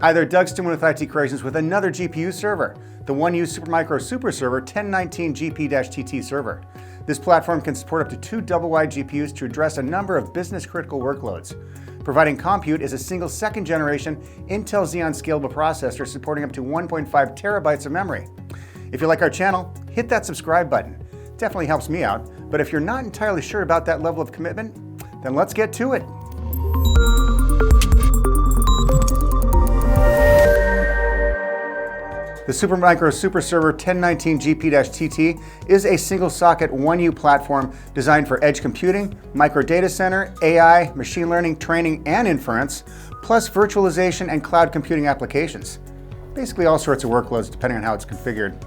Hi there, Doug Stimman with IT Creations with another GPU server, the one-use Supermicro SuperServer 1019GP-TT server. This platform can support up to 2 double-wide GPUs to address a number of business-critical workloads. Providing compute is a single second-generation Intel Xeon Scalable processor supporting up to 1.5 terabytes of memory. If you like our channel, hit that subscribe button. It definitely helps me out, but if you're not entirely sure about that level of commitment, then let's get to it. The Supermicro SuperServer 1019GP-TT is a single-socket 1U platform designed for edge computing, micro data center, AI, machine learning, training, and inference, plus virtualization and cloud computing applications. Basically all sorts of workloads depending on how it's configured.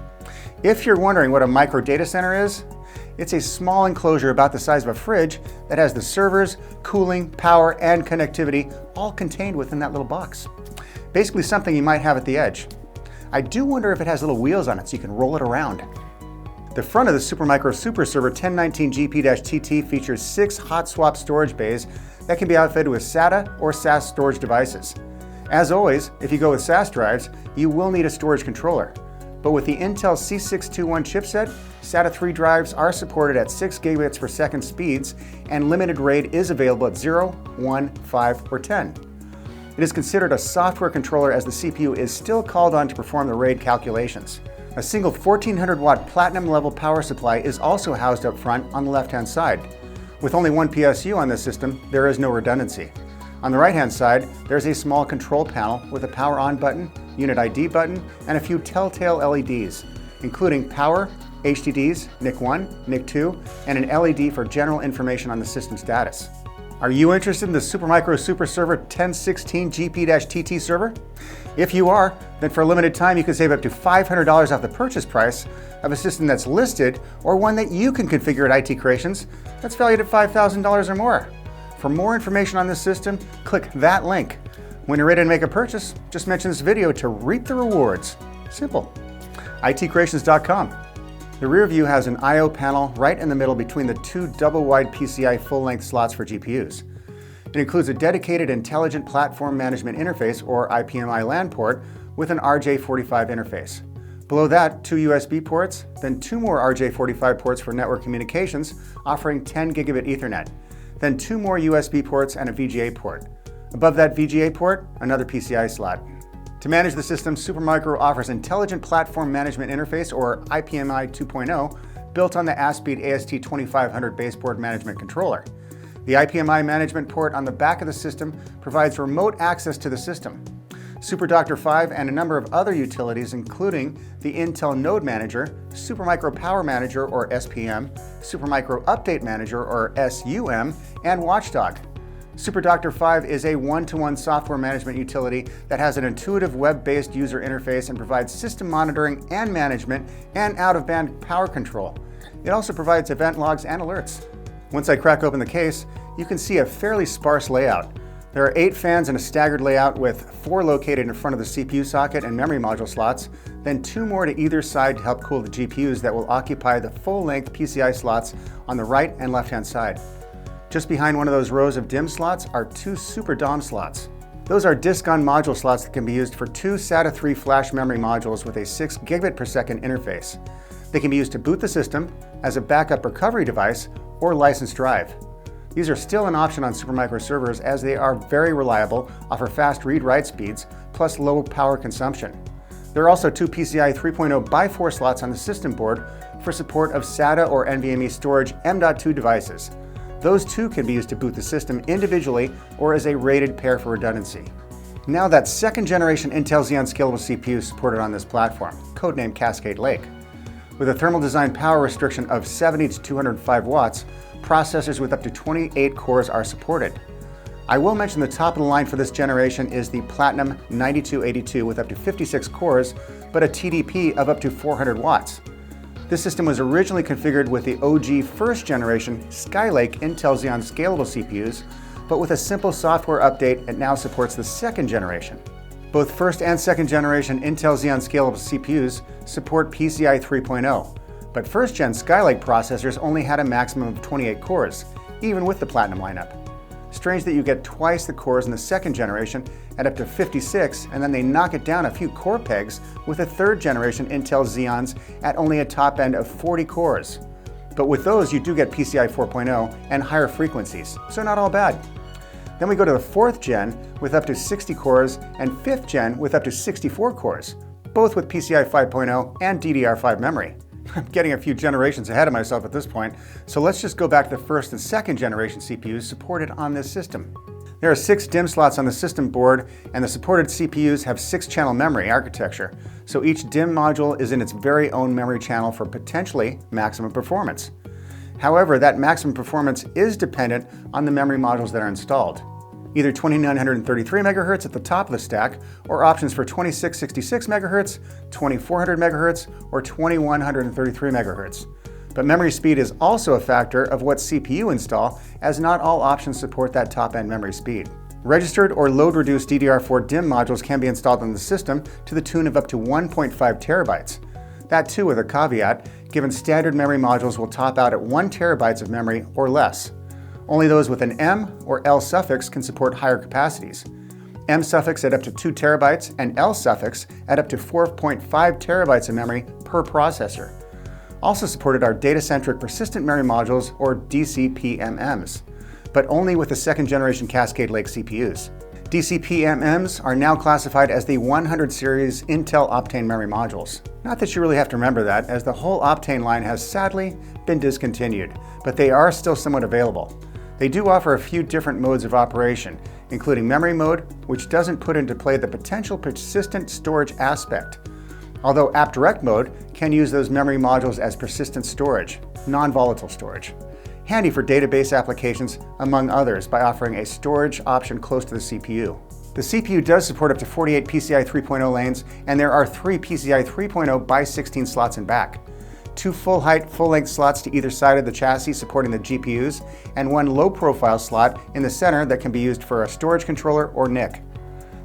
If you're wondering what a micro data center is, it's a small enclosure about the size of a fridge that has the servers, cooling, power, and connectivity all contained within that little box. Basically something you might have at the edge. I do wonder if it has little wheels on it so you can roll it around. The front of the Supermicro SuperServer 1019GP-TT features 6 hot swap storage bays that can be outfitted with SATA or SAS storage devices. As always, if you go with SAS drives, you will need a storage controller. But with the Intel C621 chipset, SATA 3 drives are supported at 6 gigabits per second speeds, and limited RAID is available at 0, 1, 5, or 10. It is considered a software controller as the CPU is still called on to perform the RAID calculations. A single 1400 watt platinum level power supply is also housed up front on the left hand side. With only one PSU on this system, there is no redundancy. On the right hand side, there's a small control panel with a power on button, unit ID button, and a few telltale LEDs, including power, HDDs, NIC 1, NIC 2, and an LED for general information on the system status. Are you interested in the Supermicro SuperServer 1016GP-TT server? If you are, then for a limited time you can save up to $500 off the purchase price of a system that's listed or one that you can configure at IT Creations that's valued at $5,000 or more. For more information on this system, click that link. When you're ready to make a purchase, just mention this video to reap the rewards. Simple. itcreations.com. The rear view has an I/O panel right in the middle between the 2 double-wide PCI full-length slots for GPUs. It includes a dedicated Intelligent Platform Management Interface, or IPMI LAN port, with an RJ45 interface. Below that, 2 USB ports, then 2 more RJ45 ports for network communications, offering 10 gigabit Ethernet, then 2 more USB ports and a VGA port. Above that VGA port, another PCI slot. To manage the system, Supermicro offers Intelligent Platform Management Interface, or IPMI 2.0, built on the ASPEED AST2500 baseboard management controller. The IPMI management port on the back of the system provides remote access to the system. SuperDoctor 5 and a number of other utilities, including the Intel Node Manager, Supermicro Power Manager, or SPM, Supermicro Update Manager, or SUM, and Watchdog. SuperDoctor 5 is a one-to-one software management utility that has an intuitive web-based user interface and provides system monitoring and management and out-of-band power control. It also provides event logs and alerts. Once I crack open the case, you can see a fairly sparse layout. There are 8 fans in a staggered layout with 4 located in front of the CPU socket and memory module slots, then 2 more to either side to help cool the GPUs that will occupy the full-length PCI slots on the right and left-hand side. Just behind one of those rows of DIMM slots are 2 Super DOM slots. Those are disk-on module slots that can be used for 2 SATA 3 flash memory modules with a 6 gigabit per second interface. They can be used to boot the system, as a backup recovery device, or licensed drive. These are still an option on Supermicro servers as they are very reliable, offer fast read-write speeds, plus low power consumption. There are also 2 PCI 3.0 x 4 slots on the system board for support of SATA or NVMe storage M.2 devices. Those too can be used to boot the system individually or as a rated pair for redundancy. Now that 2nd generation Intel Xeon Scalable CPU supported on this platform, codenamed Cascade Lake. With a thermal design power restriction of 70 to 205 watts, processors with up to 28 cores are supported. I will mention the top of the line for this generation is the Platinum 9282 with up to 56 cores, but a TDP of up to 400 watts. This system was originally configured with the OG 1st generation Skylake Intel Xeon Scalable CPUs, but with a simple software update, it now supports the 2nd generation. Both 1st and 2nd generation Intel Xeon Scalable CPUs support PCI 3.0, but 1st gen Skylake processors only had a maximum of 28 cores, even with the Platinum lineup. Strange that you get twice the cores in the 2nd generation, at up to 56, and then they knock it down a few core pegs with a 3rd generation Intel Xeons at only a top end of 40 cores. But with those, you do get PCI 4.0 and higher frequencies, so not all bad. Then we go to the 4th gen with up to 60 cores and 5th gen with up to 64 cores, both with PCI 5.0 and DDR5 memory. I'm getting a few generations ahead of myself at this point, so let's just go back to the 1st and 2nd generation CPUs supported on this system. There are 6 DIMM slots on the system board, and the supported CPUs have 6-channel memory architecture, so each DIMM module is in its very own memory channel for potentially maximum performance. However, that maximum performance is dependent on the memory modules that are installed. Either 2933 MHz at the top of the stack, or options for 2666 MHz, 2400 MHz, or 2133 MHz. But memory speed is also a factor of what CPU install, as not all options support that top-end memory speed. Registered or load-reduced DDR4 DIMM modules can be installed on the system to the tune of up to 1.5 terabytes. That too with a caveat, given standard memory modules will top out at 1 terabytes of memory or less. Only those with an M or L suffix can support higher capacities. M suffix at up to 2 terabytes and L suffix at up to 4.5 terabytes of memory per processor. Also supported are data-centric persistent memory modules, or DCPMMs, but only with the 2nd generation Cascade Lake CPUs. DCPMMs are now classified as the 100 series Intel Optane memory modules. Not that you really have to remember that, as the whole Optane line has sadly been discontinued, but they are still somewhat available. They do offer a few different modes of operation, including memory mode, which doesn't put into play the potential persistent storage aspect. Although AppDirect mode can use those memory modules as persistent storage, non-volatile storage. Handy for database applications, among others, by offering a storage option close to the CPU. The CPU does support up to 48 PCI 3.0 lanes, and there are 3 PCI 3.0 by 16 slots in back. 2 full-height, full-length slots to either side of the chassis supporting the GPUs, and 1 low-profile slot in the center that can be used for a storage controller or NIC.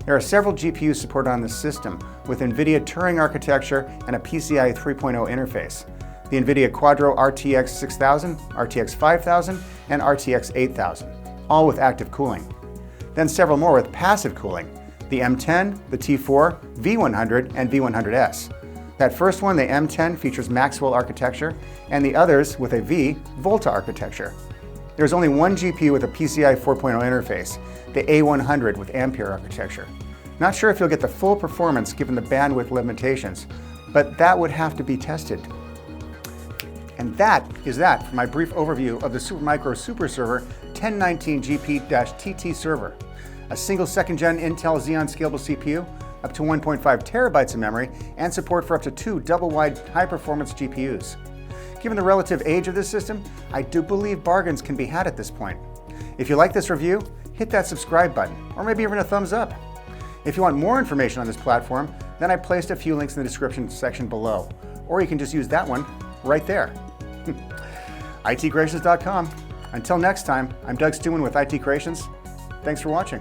There are several GPUs supported on this system, with NVIDIA Turing architecture and a PCI 3.0 interface. The NVIDIA Quadro RTX 6000, RTX 5000, and RTX 8000, all with active cooling. Then several more with passive cooling, the M10, the T4, V100, and V100S. That first one, the M10, features Maxwell architecture, and the others with a V, Volta architecture. There's only one GPU with a PCI 4.0 interface, the A100 with Ampere architecture. Not sure if you'll get the full performance given the bandwidth limitations, but that would have to be tested. And that is that for my brief overview of the Supermicro SuperServer 1019GP-TT server, a single 2nd gen Intel Xeon Scalable CPU, up to 1.5 terabytes of memory, and support for up to 2 double-wide high-performance GPUs. Given the relative age of this system, I do believe bargains can be had at this point. If you like this review, hit that subscribe button, or maybe even a thumbs up. If you want more information on this platform, then I placed a few links in the description section below, or you can just use that one right there. itcreations.com. Until next time, I'm Doug Stewman with IT Creations. Thanks for watching.